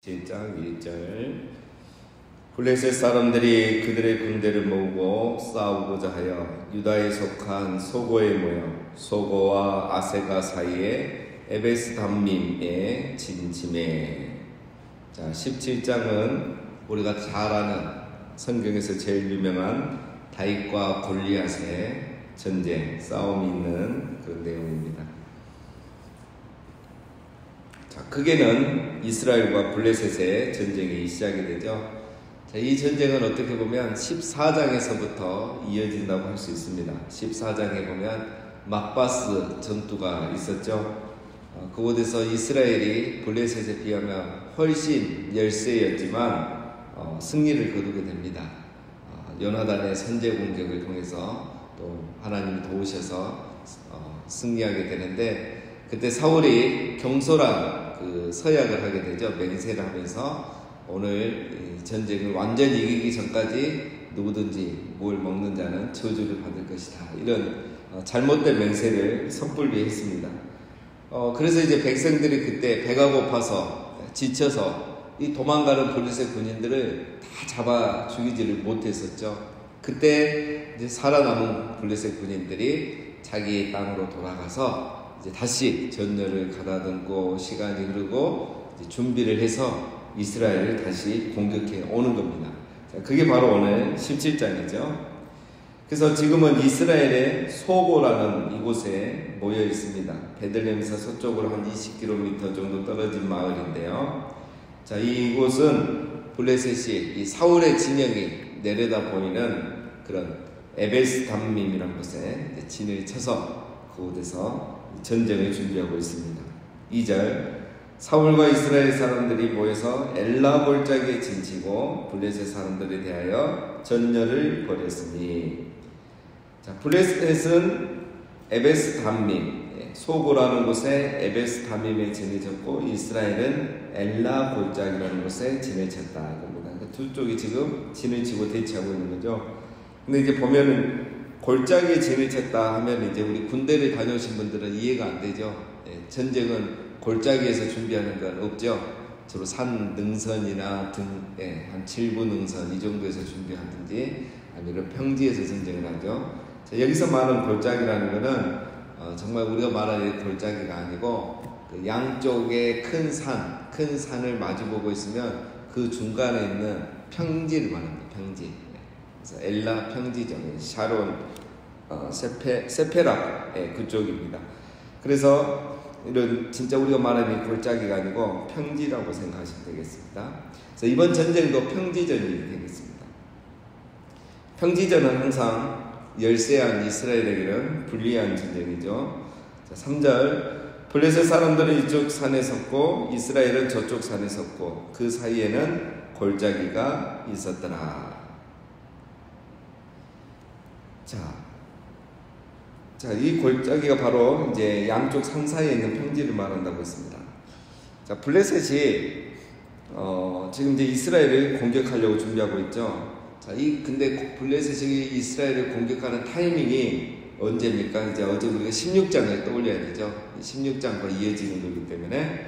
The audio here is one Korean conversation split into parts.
7장 1절. 블레셋 사람들이 그들의 군대를 모으고 싸우고자 하여 유다에 속한 소고에 모여 소고와 아세가 사이에 에베스담밈에 진침해. 자, 17장은 우리가 잘 아는 성경에서 제일 유명한 다윗과 골리앗의 전쟁, 싸움이 있는 그런 내용입니다. 자, 크게는 이스라엘과 블레셋의 전쟁이 시작이 되죠. 자, 이 전쟁은 어떻게 보면 14장에서부터 이어진다고 할 수 있습니다. 14장에 보면 막바스 전투가 있었죠. 그곳에서 이스라엘이 블레셋에 비하면 훨씬 열세였지만 승리를 거두게 됩니다. 요나단의 선제 공격을 통해서 또 하나님이 도우셔서 승리하게 되는데, 그때 사울이 경솔한 그 서약을 하게 되죠. 맹세를 하면서 오늘 전쟁을 완전히 이기기 전까지 누구든지 뭘 먹는 자는 저주를 받을 것이다, 이런 잘못된 맹세를 섣불리 했습니다. 그래서 이제 백성들이 그때 배가 고파서 지쳐서 이 도망가는 블레셋 군인들을 다 잡아 죽이지를 못했었죠. 그때 이제 살아남은 블레셋 군인들이 자기 땅으로 돌아가서 이제 다시 전열을 가다듬고 시간이 흐르고 이제 준비를 해서 이스라엘을 다시 공격해 오는 겁니다. 자, 그게 바로 오늘 17장이죠. 그래서 지금은 이스라엘의 소고라는 이곳에 모여 있습니다. 베들레헴에서 서쪽으로 한 20km 정도 떨어진 마을인데요. 자, 이곳은 블레셋이 이 사울의 진영이 내려다 보이는 그런 에베스담밈이라는 곳에 진을 쳐서 그곳에서 전쟁을 준비하고 있습니다. 2절. 사울과 이스라엘 사람들이 모여서 엘라 골짜기에 진치고 블레셋 사람들에 대하여 전열을 벌였으니. 자, 블레셋은 에베스담밈, 소고라는 곳에 에베스담밈에 진을 쳤고 이스라엘은 엘라 골짜기라는 곳에 진을 쳤다, 이겁니다. 그러니까 두 쪽이 지금 진을 치고 대치하고 있는 거죠. 근데 이제 보면은 골짜기에 진을 쳤다 하면 이제 우리 군대를 다녀오신 분들은 이해가 안 되죠. 전쟁은 골짜기에서 준비하는 건 없죠. 주로 산 능선이나 한 7부 능선 이 정도에서 준비하든지 아니면 평지에서 전쟁을 하죠. 자, 여기서 말하는 골짜기라는 거는 정말 우리가 말하는 골짜기가 아니고 그 양쪽에 큰 산을 마주보고 있으면 그 중간에 있는 평지를 말합니다. 평지. 그래서 엘라 평지죠. 샤론, 세페라, 그쪽입니다. 그래서 이런 진짜 우리가 말하는 골짜기가 아니고 평지라고 생각하시면 되겠습니다. 그래서 이번 전쟁도 평지전이 되겠습니다. 평지전은 항상 열세한 이스라엘에게는 불리한 전쟁이죠. 자, 3절. 블레셋 사람들은 이쪽 산에 섰고 이스라엘은 저쪽 산에 섰고 그 사이에는 골짜기가 있었더라. 자, 이 골짜기가 바로 이제 양쪽 산 사이에 있는 평지를 말한다고 했습니다. 자, 블레셋이 지금 이제 이스라엘을 공격하려고 준비하고 있죠. 자, 근데 블레셋이 이스라엘을 공격하는 타이밍이 언제입니까? 이제 어제 우리가 16장을 떠올려야 되죠. 16장과 이어지는 거기 때문에.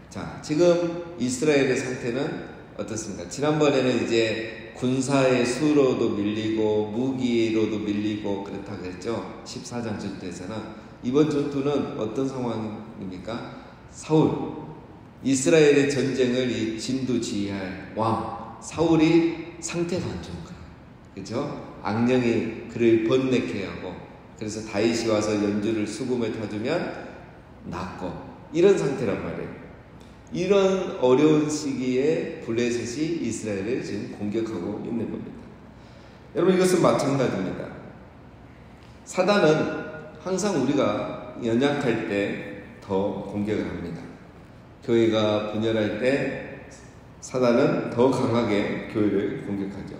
자, 지금 이스라엘의 상태는 어떻습니까? 지난번에는 이제 군사의 수로도 밀리고 무기로도 밀리고 그렇다 그랬죠. 14장 전투에서는. 이번 전투는 어떤 상황입니까? 사울, 이스라엘의 전쟁을 이 진두지휘할 왕 사울이 상태가 안 좋은 거예요. 그렇죠? 악령이 그를 번뇌케 하고, 그래서 다윗이 와서 연주를 수금을 타주면 낫고, 이런 상태란 말이에요. 이런 어려운 시기에 블레셋이 이스라엘을 지금 공격하고 있는 겁니다. 여러분, 이것은 마찬가지입니다. 사단은 항상 우리가 연약할 때 더 공격을 합니다. 교회가 분열할 때 사단은 더 강하게 교회를 공격하죠.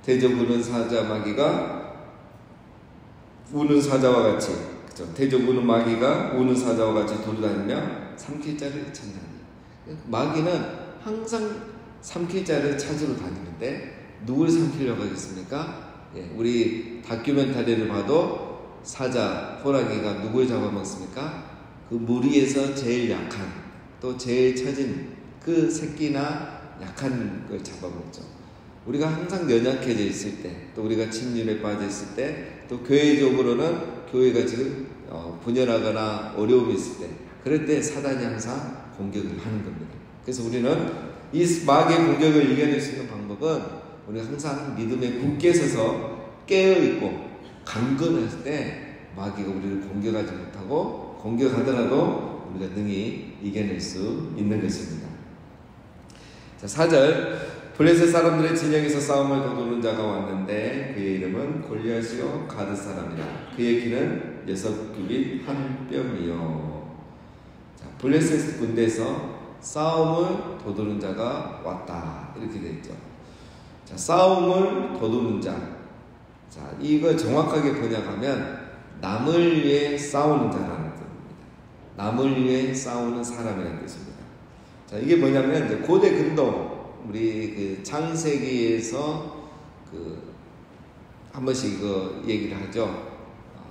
대적우는 사자 마귀가 우는 사자와 같이, 그렇죠? 대적우는 마귀가 우는 사자와 같이 돌아다니며 삼킬 자를 찾는다. 마귀는 항상 삼킬 자를 찾으러 다니는데 누굴 삼키려고 하겠습니까? 우리 다큐멘터리를 봐도 사자, 호랑이가 누굴 잡아먹습니까? 그 무리에서 제일 약한, 또 제일 처진 그 새끼나 약한 걸 잡아먹죠. 우리가 항상 연약해져 있을 때, 또 우리가 침륜에 빠져 있을 때, 또 교회적으로는 교회가 지금 분열하거나 어려움이 있을 때, 그럴 때 사단이 항상 공격을 하는 겁니다. 그래서 우리는 이 마귀의 공격을 이겨낼 수 있는 방법은 우리가 항상 믿음에 굳게 서서 깨어있고 강건할 때 마귀가 우리를 공격하지 못하고, 공격하더라도 우리가 능히 이겨낼 수 있는 것입니다. 자, 4절, 블레셋 사람들의 진영에서 싸움을 도두는 자가 왔는데 그의 이름은 골리앗이요 가드 사람이라. 그의 키는 6규빗 한 뼘이요. 자, 블레셋 군대에서 싸움을 도두는 자가 왔다, 이렇게 되어 있죠. 자, 싸움을 도두는 자. 자, 이거 정확하게 번역하면 남을 위해 싸우는 자라는 뜻입니다. 남을 위해 싸우는 사람이라는 뜻입니다. 자, 이게 뭐냐면 이제 고대 근동, 우리 그 창세기에서 한 번씩 이거 얘기를 하죠.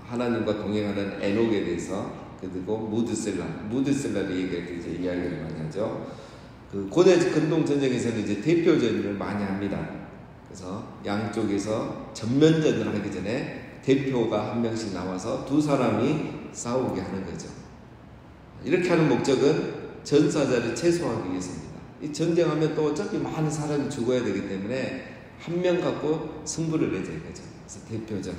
하나님과 동행하는 에녹에 대해서. 그리고 무드셀라를 얘기할 때 이제 이야기를 많이 하죠. 그 고대 근동 전쟁에서는 이제 대표전을 많이 합니다. 그래서 양쪽에서 전면전을 하기 전에 대표가 한 명씩 나와서 두 사람이 싸우게 하는 거죠. 이렇게 하는 목적은 전사자를 최소화하기 위해서입니다. 이 전쟁하면 또 어차피 많은 사람이 죽어야 되기 때문에 한 명 갖고 승부를 내자는 거죠. 그래서 대표전.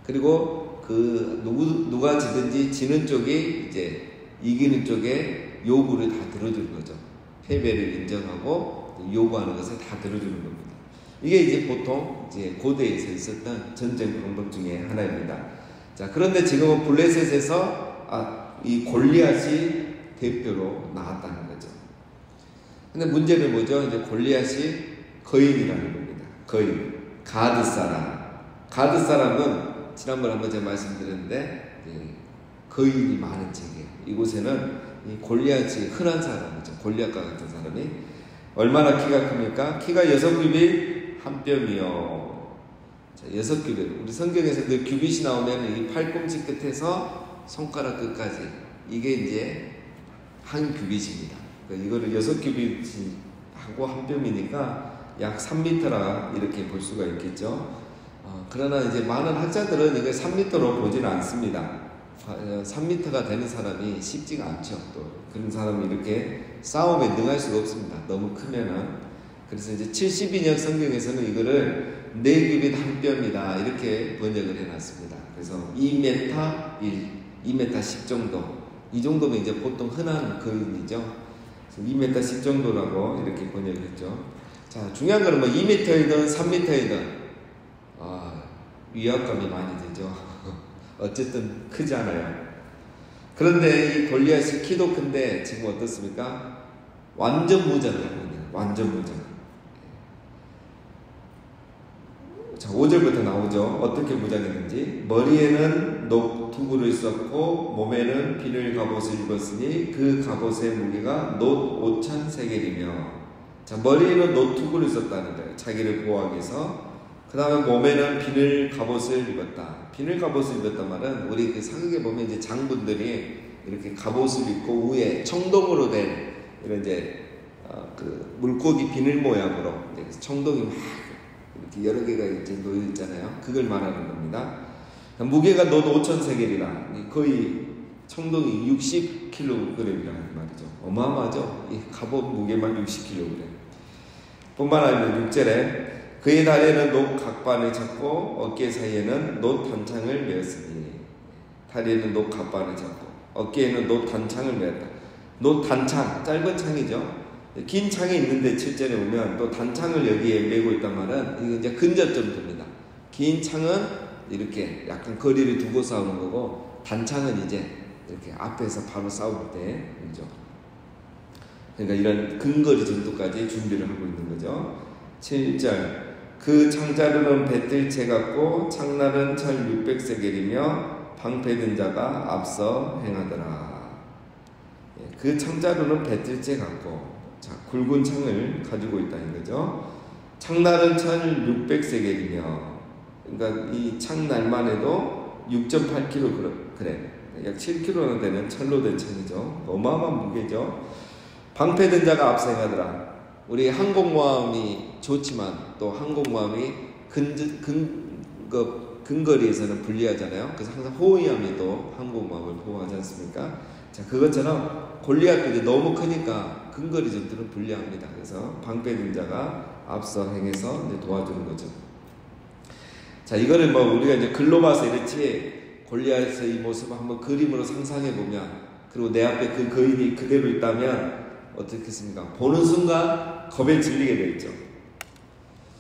그리고 누가 지든지 지는 쪽이 이제 이기는 쪽에 요구를 다 들어주는 거죠. 패배를 인정하고 요구하는 것을 다 들어주는 겁니다. 이게 이제 보통 이제 고대에서 있었던 전쟁 방법 중에 하나입니다. 자, 그런데 지금은 블레셋에서 이 골리앗이 대표로 나왔다는 거죠. 근데 문제는 뭐죠? 이제 골리앗이 거인이라는 겁니다. 거인. 가드 사람은 지난번에 한번 제가 말씀드렸는데 거인이 많은 지역이에요. 이곳에는 이 골리앗이 흔한 사람이죠. 골리앗과 같은 사람이 얼마나 키가 큽니까? 키가 6규빗 한 뼘이요. 자, 6규빗. 우리 성경에서 늘 규빗이 나오면 이 팔꿈치 끝에서 손가락 끝까지, 이게 이제 한 규빗입니다. 이거를 6규빗하고 한 뼘이니까 약 3m라 이렇게 볼 수가 있겠죠. 그러나 이제 많은 학자들은 이걸 3m로 보지는 않습니다. 3m가 되는 사람이 쉽지가 않죠. 또 그런 사람이 이렇게 싸움에 능할 수가 없습니다. 너무 크면은. 그래서 이제 72년 성경에서는 이거를 4규빗 한 뼘이다, 이렇게 번역을 해놨습니다. 그래서 2m 2m 10 정도. 이 정도면 이제 보통 흔한 거인이죠. 2m 10 정도라고 이렇게 번역을 했죠. 자, 중요한 거는 뭐 2m이든 3m이든 위압감이 많이 되죠. 어쨌든 크지 않아요. 그런데 이 골리앗이 키도 큰데 지금 어떻습니까? 완전 무장을 합니다. 완전 무장. 자, 5절부터 나오죠. 어떻게 무장했는지. 머리에는 녹투구를 썼고 몸에는 비늘 갑옷을 입었으니 그 갑옷의 무게가 놋 5,000세겔이며. 자, 머리에는 녹투구를 썼다는 거예요. 자기를 보호하기 위해서. 그 다음에 몸에는 비늘 갑옷을 입었다. 비늘 갑옷을 입었단 말은 우리 그 사극에 보면 이제 장군들이 이렇게 갑옷을 입고 위에 청동으로 된 이런 이제 그 물고기 비늘 모양으로 청동이 막 이렇게 여러 개가 이제 놓여 있잖아요. 그걸 말하는 겁니다. 무게가 놋 5,000세겔이라 거의 청동이 60kg이라는 말이죠. 어마어마하죠. 이 갑옷 무게만 60kg. 뿐만 아니라 6절에 그의 다리에는 놋 각반을 잡고 어깨 사이에는 놋 단창을 메었으니. 다리에는 놋 각반을 잡고 어깨에는 놋 단창을 메었다. 놋 단창, 짧은 창이죠. 긴 창이 있는데 7절에 보면 또 단창을 여기에 메고 있단 말은 이거 이제 근접점입니다. 긴 창은 이렇게 약간 거리를 두고 싸우는 거고, 단창은 이제 이렇게 앞에서 바로 싸울 때이죠. 그러니까 이런 근거리 전투까지 준비를 하고 있는 거죠. 7절 그 창자루는 배틀채 같고 창날은 철 600세겔이며 방패든 자가 앞서 행하더라. 그 창자루는 배틀채 같고, 자, 굵은 창을 가지고 있다는 거죠. 창날은 철 600세겔이며, 그러니까 이 창날만 해도 6.8kg, 약 7kg나 되는 철로 된 창이죠. 어마어마한 무게죠. 방패든 자가 앞서 행하더라. 우리 항공모함이 좋지만 또 항공모함이 근거리에서는 불리하잖아요. 그래서 항상 호위함이 또 항공모함을 보호하지 않습니까? 자, 그것처럼 골리앗도 이제 너무 크니까 근거리 전투는 불리합니다. 그래서 방패든 자가 앞서 행해서 이제 도와주는 거죠. 자, 이거를 뭐 우리가 이제 글로 봐서 이렇지 골리앗의 이 모습을 한번 그림으로 상상해 보면, 그리고 내 앞에 그 거인이 그대로 있다면 어떻겠습니까? 보는 순간 겁에 질리게 되겠죠.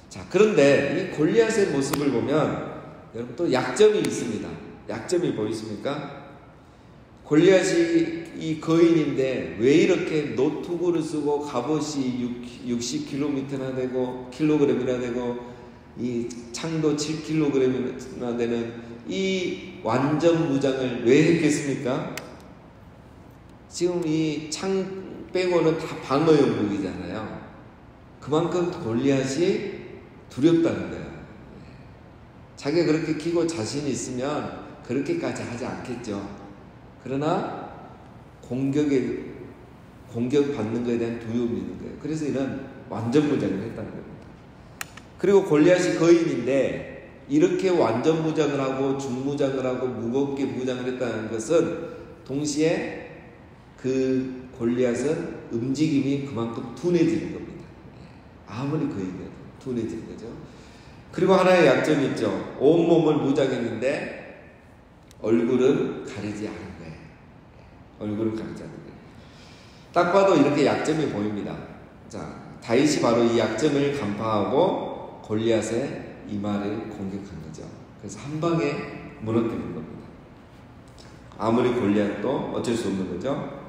자, 그런데 이 골리앗의 모습을 보면 여러분 또 약점이 있습니다. 약점이 보이십니까? 골리앗이 이 거인인데 왜 이렇게 노트구를 쓰고 갑옷이 60kg나 되고 킬로그램이나 되고 이 창도 7kg이나 되는 이 완전 무장을 왜 했겠습니까? 지금 이 창 빼고는 다 방어용 무기잖아요. 그만큼 골리앗이 두렵다는 거예요. 자기가 그렇게 키고 자신이 있으면 그렇게까지 하지 않겠죠. 그러나 공격받는 것에 대한 두려움이 있는 거예요. 그래서 이런 완전 무장을 했다는 겁니다. 그리고 골리앗이 거인인데 이렇게 완전 무장을 하고 중무장을 하고 무겁게 무장을 했다는 것은 동시에 그 골리앗은 움직임이 그만큼 둔해지는 겁니다. 아무리 거인이어도 둔해지는 거죠. 그리고 하나의 약점이 있죠. 온몸을 무장했는데 얼굴은 가리지 않은 거예요. 얼굴을 가리지 않는 거예요. 딱 봐도 이렇게 약점이 보입니다. 자, 다윗이 바로 이 약점을 간파하고 골리앗의 이마를 공격한 거죠. 그래서 한 방에 무너뜨린 겁니다. 아무리 골리앗도 어쩔 수 없는 거죠.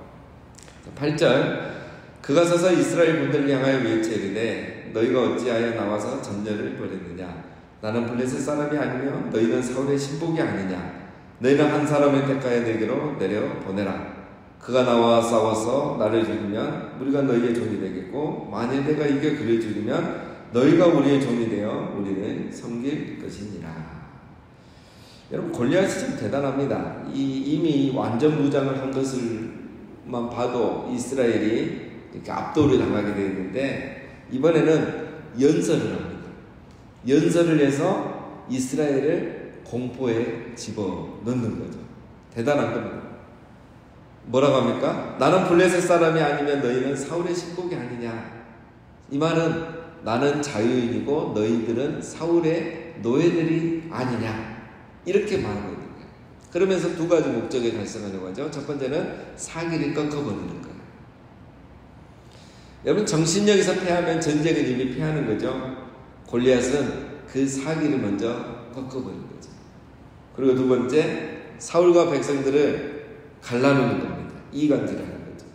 8절, 그가 서서 이스라엘 군대를 향하여 외치되 너희가 어찌하여 나와서 전열을 벌였느냐? 나는 블레셋 사람이 아니며 너희는 사울의 신복이 아니냐? 너희는 한 사람을 택하여 내게로 내려보내라. 그가 나와 싸워서 나를 죽이면 우리가 너희의 종이 되겠고, 만일 내가 이겨 그를 죽이면 너희가 우리의 종이 되어 우리를 섬길 것이니라. 여러분, 골리앗이 참 대단합니다. 이미 완전 무장을 한 것을만 봐도 이스라엘이 이렇게 압도를 당하게 되었는데, 이번에는 연설을 합니다. 연설을 해서 이스라엘을 공포에 집어넣는 거죠. 대단한 겁니다. 뭐라고 합니까? 나는 블레셋 사람이 아니면 너희는 사울의 신복이 아니냐? 이 말은 나는 자유인이고 너희들은 사울의 노예들이 아니냐? 이렇게 말하고 있는 거예요. 그러면서 두 가지 목적을 달성하려고 하죠. 첫 번째는 사기를 꺾어버리는 거예요. 여러분, 정신력에서 패하면 전쟁은 이미 패하는 거죠. 골리앗은 그 사기를 먼저 꺾어버린 거죠. 그리고 두 번째, 사울과 백성들을 갈라놓는 겁니다. 이간질하는 거죠.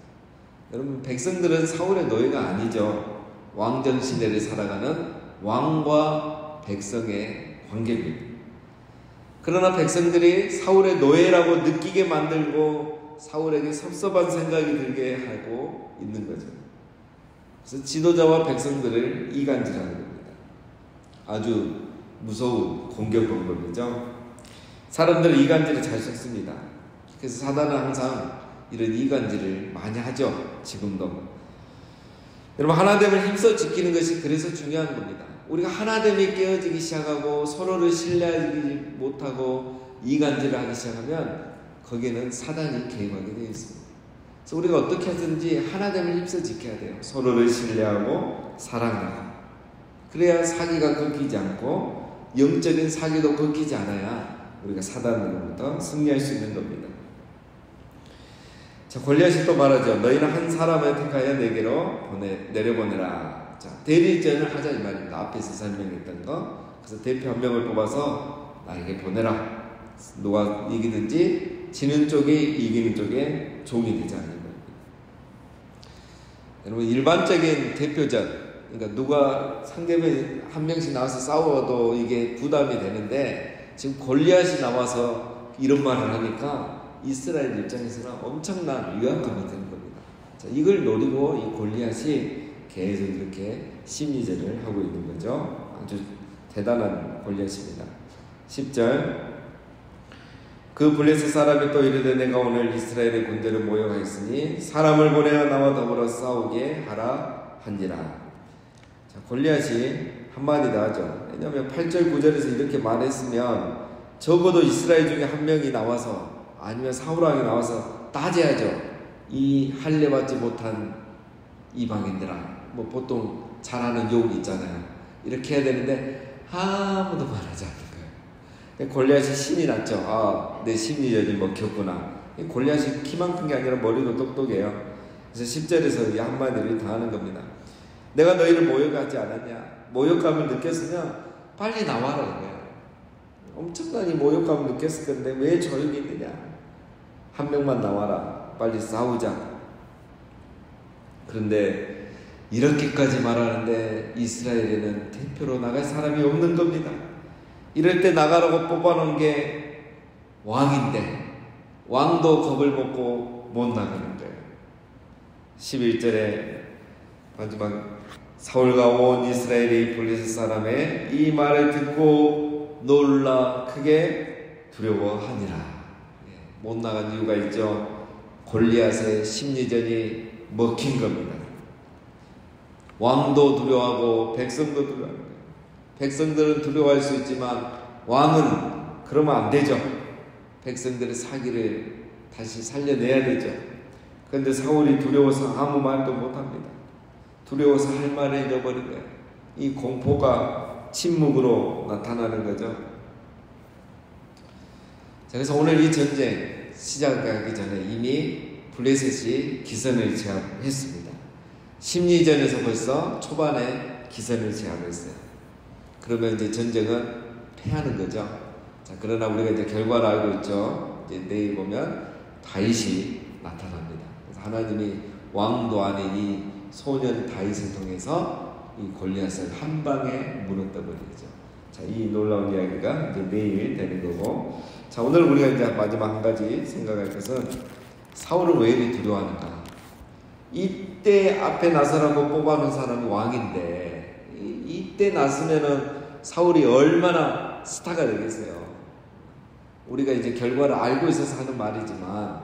여러분, 백성들은 사울의 노예가 아니죠. 왕정 시대를 살아가는 왕과 백성의 관계입니다. 그러나 백성들이 사울의 노예라고 느끼게 만들고 사울에게 섭섭한 생각이 들게 하고 있는 거죠. 그래서 지도자와 백성들을 이간질하는 겁니다. 아주 무서운 공격 방법이죠. 사람들은 이간질을 잘 썼습니다. 그래서 사단은 항상 이런 이간질을 많이 하죠. 지금도. 여러분, 하나됨을 힘써 지키는 것이 그래서 중요한 겁니다. 우리가 하나됨이 깨어지기 시작하고 서로를 신뢰하지 못하고 이간질을 하기 시작하면 거기에는 사단이 개입하게 되어 있습니다. 그래서 우리가 어떻게 하든지 하나됨을 힘써 지켜야 돼요. 서로를 신뢰하고 사랑하고. 그래야 사기가 꺾이지 않고 영적인 사기도 꺾이지 않아야 우리가 사단으로부터 승리할 수 있는 겁니다. 자, 골리앗이 또 말하죠. 너희는 한 사람을 택하여 내게로 내려보내라. 자, 대리전을 하자 이 말입니다. 앞에서 설명했던 거. 그래서 대표 한 명을 뽑아서 나에게 보내라. 누가 이기든지 지는 쪽이 이기는 쪽에 종이 되지 않는 겁니다. 여러분, 일반적인 대표전, 그러니까 누가 상대방이 한 명씩 나와서 싸워도 이게 부담이 되는데, 지금 골리앗이 나와서 이런 말을 하니까 이스라엘 입장에서는 엄청난 위안감이 되는 겁니다. 자, 이걸 노리고 이 골리앗이 계속 이렇게 심리전을 하고 있는 거죠. 아주 대단한 골리앗입니다. 10절, 그 블레셋 사람이 또 이르되 내가 오늘 이스라엘의 군대를 모여가있으니 사람을 보내어 나와 더불어 싸우게 하라 한지라. 자, 골리앗이 한마디 더 하죠. 왜냐하면 8절 9절에서 이렇게 말했으면 적어도 이스라엘 중에 한 명이 나와서 아니면 사울왕이 나와서 따져야죠. 이 할례받지 못한 이방인들아, 뭐 보통 잘하는 욕 있잖아요. 이렇게 해야 되는데 아무도 말하지 않는 거예요. 골리앗이 신이 났죠. 아, 내 심리전이 먹혔구나. 골리앗이 키만 큰 게 아니라 머리도 똑똑해요. 그래서 10절에서 이 한마디를 다 하는 겁니다. 내가 너희를 모욕하지 않았냐? 모욕감을 느꼈으면 빨리 나와라 이거예요. 엄청난 이 모욕감을 느꼈을 건데 왜 조용히 있느냐? 한 명만 나와라. 빨리 싸우자. 그런데 이렇게까지 말하는데 이스라엘에는 대표로 나갈 사람이 없는 겁니다. 이럴 때 나가라고 뽑아놓은 게 왕인데 왕도 겁을 먹고 못 나가는 거예요. 11절에 마지막 사울과 온 이스라엘이 블레셋 사람의 이 말을 듣고 놀라 크게 두려워하니라. 못 나간 이유가 있죠. 골리앗의 심리전이 먹힌 겁니다. 왕도 두려워하고 백성도 두려워합니다. 백성들은 두려워할 수 있지만 왕은 그러면 안 되죠. 백성들의 사기를 다시 살려내야 되죠. 그런데 사울이 두려워서 아무 말도 못합니다. 두려워서 할 말을 잃어버린 거예요. 이 공포가 침묵으로 나타나는 거죠. 자, 그래서 오늘 이 전쟁 시작하기 전에 이미 블레셋이 기선을 제압했습니다. 심리전에서 벌써 초반에 기선을 제압했어요. 그러면 이제 전쟁은 패하는 거죠. 자, 그러나 우리가 이제 결과를 알고 있죠. 이제 내일 보면 다윗이 나타납니다. 그래서 하나님이 왕도 아닌 이 소년 다윗을 통해서 이 골리앗을 한 방에 무너뜨려버리죠. 자, 이 놀라운 이야기가 이제 내일 되는 거고. 자, 오늘 우리가 이제 마지막 한 가지 생각할 것은 사울은 왜 이리 두려워하는가? 이때 앞에 나서라고 뽑아놓은 사람이 왕인데 이때 나서면은 사울이 얼마나 스타가 되겠어요. 우리가 이제 결과를 알고 있어서 하는 말이지만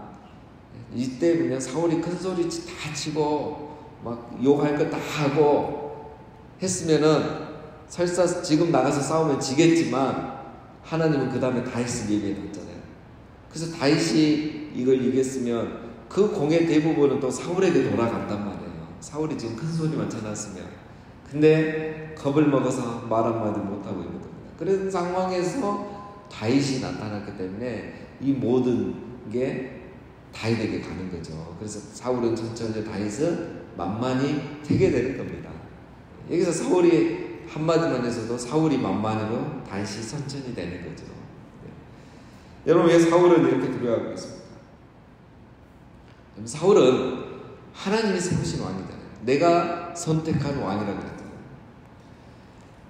이때 그냥 사울이 큰 소리 다 치고 막 욕할 거 다 하고 했으면은 설사 지금 나가서 싸우면 지겠지만 하나님은 그 다음에 다윗을 예비해놨잖아요. 그래서 다윗이 이걸 이겼으면 그 공의 대부분은 또 사울에게 돌아간단 말이에요. 사울이 지금 큰 소리만 쳐놨으면. 근데 겁을 먹어서 말 한마디 못하고 있는 겁니다. 그런 상황에서 다윗이 나타났기 때문에 이 모든 게 다윗에게 가는 거죠. 그래서 사울은 천천히 다윗은 만만히 되게 되는 겁니다. 여기서 사울이 한마디만 해서도 사울이 만만으로 다윗이 천천히 되는 거죠. 여러분, 왜 사울은 이렇게 두려워하고 있습니까? 사울은 하나님이 세우신 왕이잖아요. 내가 선택한 왕이라고 그랬잖아요.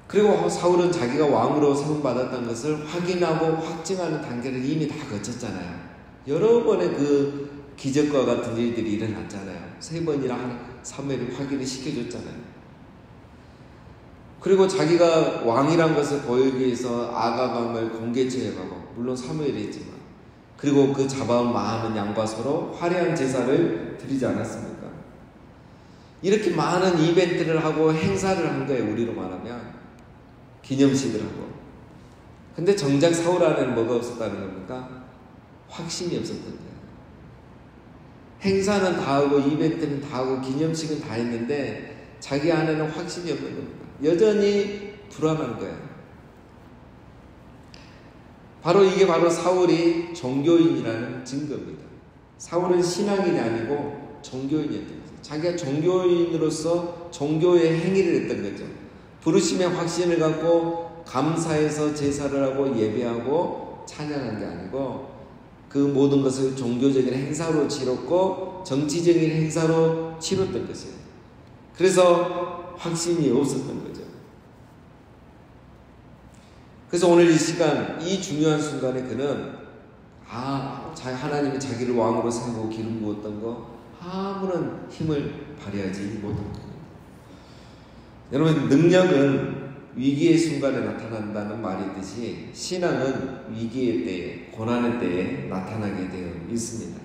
그리고 사울은 자기가 왕으로 세움받았다는 것을 확인하고 확증하는 단계를 이미 다 거쳤잖아요. 여러 번의 그 기적과 같은 일들이 일어났잖아요. 3번이나 사무엘이 확인을 시켜줬잖아요. 그리고 자기가 왕이란 것을 보이기 위해서 아가방을 공개 처형하고, 물론 사무엘이 했지만, 그리고 그 잡아온 많은 양과 서로 화려한 제사를 드리지 않았습니까? 이렇게 많은 이벤트를 하고 행사를 한 거예요. 우리로 말하면 기념식을 하고. 근데 정작 사울 안에는 뭐가 없었다는 겁니까? 확신이 없었던 거예요. 행사는 다 하고 이벤트는 다 하고 기념식은 다 했는데 자기 안에는 확신이 없는 겁니다. 여전히 불안한 거예요. 이게 바로 사울이 종교인이라는 증거입니다. 사울은 신앙인이 아니고 종교인이었던 거죠. 자기가 종교인으로서 종교의 행위를 했던 거죠. 부르심의 확신을 갖고 감사해서 제사를 하고 예배하고 찬양한 게 아니고 그 모든 것을 종교적인 행사로 치렀고 정치적인 행사로 치렀던 것이에요. 그래서 확신이 없었던 거죠. 그래서 오늘 이 시간, 이 중요한 순간에 그는 하나님이 자기를 왕으로 세우고 기름 부었던 거 아무런 힘을 발휘하지 못한 겁니다. 여러분, 능력은 위기의 순간에 나타난다는 말이 있듯이 신앙은 위기의 때에, 고난의 때에 나타나게 되어 있습니다.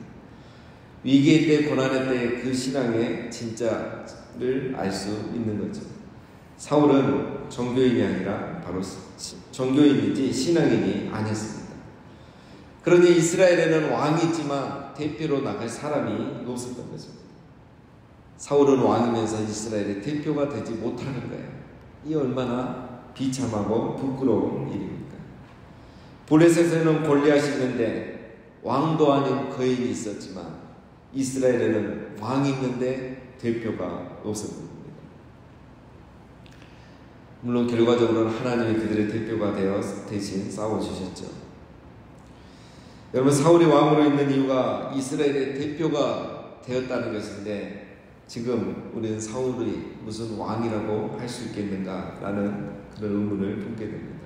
위기의 때, 고난의 때에 그 신앙의 진짜를 알 수 있는 거죠. 사울은 종교인이 아니라 바로 종교인이지 신앙인이 아니었습니다. 그러니 이스라엘에는 왕이 있지만 대표로 나갈 사람이 없었던 거죠. 사울은 왕이면서 이스라엘의 대표가 되지 못하는 거예요. 이 얼마나 비참하고 부끄러운 일입니까? 블레셋에는 골리앗이 있는데 왕도 아닌 거인이 있었지만 이스라엘에는 왕이 있는데 대표가 없었던 겁니다. 물론 결과적으로는 하나님이 그들의 대표가 되어 대신 싸워주셨죠. 여러분, 사울이 왕으로 있는 이유가 이스라엘의 대표가 되었다는 것인데 지금 우리는 사울이 무슨 왕이라고 할 수 있겠는가라는 그런 의문을 품게 됩니다.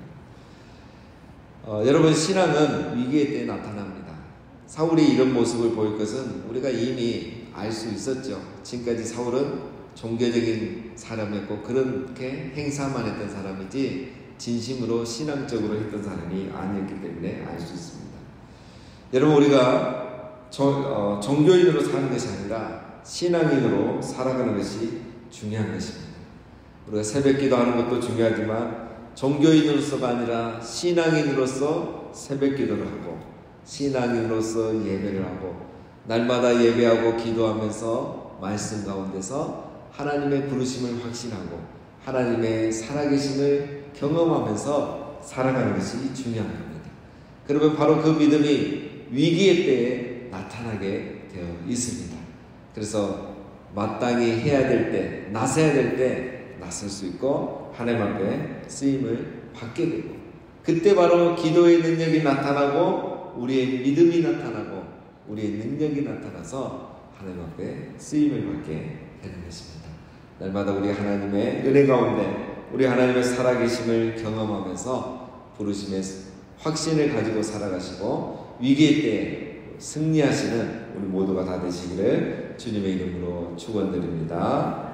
여러분, 신앙은 위기의 때에 나타납니다. 사울이 이런 모습을 보일 것은 우리가 이미 알 수 있었죠. 지금까지 사울은 종교적인 사람이었고 그렇게 행사만 했던 사람이지 진심으로 신앙적으로 했던 사람이 아니었기 때문에 알 수 있습니다. 여러분, 우리가 종교인으로 사는 것이 아니라 신앙인으로 살아가는 것이 중요한 것입니다. 우리가 새벽 기도하는 것도 중요하지만 종교인으로서가 아니라 신앙인으로서 새벽 기도를 하고 신앙인으로서 예배를 하고 날마다 예배하고 기도하면서 말씀 가운데서 하나님의 부르심을 확신하고 하나님의 살아계심을 경험하면서 살아가는 것이 중요한 겁니다. 그러면 바로 그 믿음이 위기의 때에 나타나게 되어 있습니다. 그래서 마땅히 해야 될 때, 나서야 될 때 나설 수 있고 하나님 앞에 쓰임을 받게 되고 그때 바로 기도의 능력이 나타나고 우리의 믿음이 나타나고 우리의 능력이 나타나서 하나님 앞에 쓰임을 받게 되는 것입니다. 날마다 우리 하나님의 은혜 가운데 우리 하나님의 살아계심을 경험하면서 부르심의 확신을 가지고 살아가시고 위기의 때에 승리하시는 우리 모두가 다 되시기를 주님의 이름으로 축원드립니다.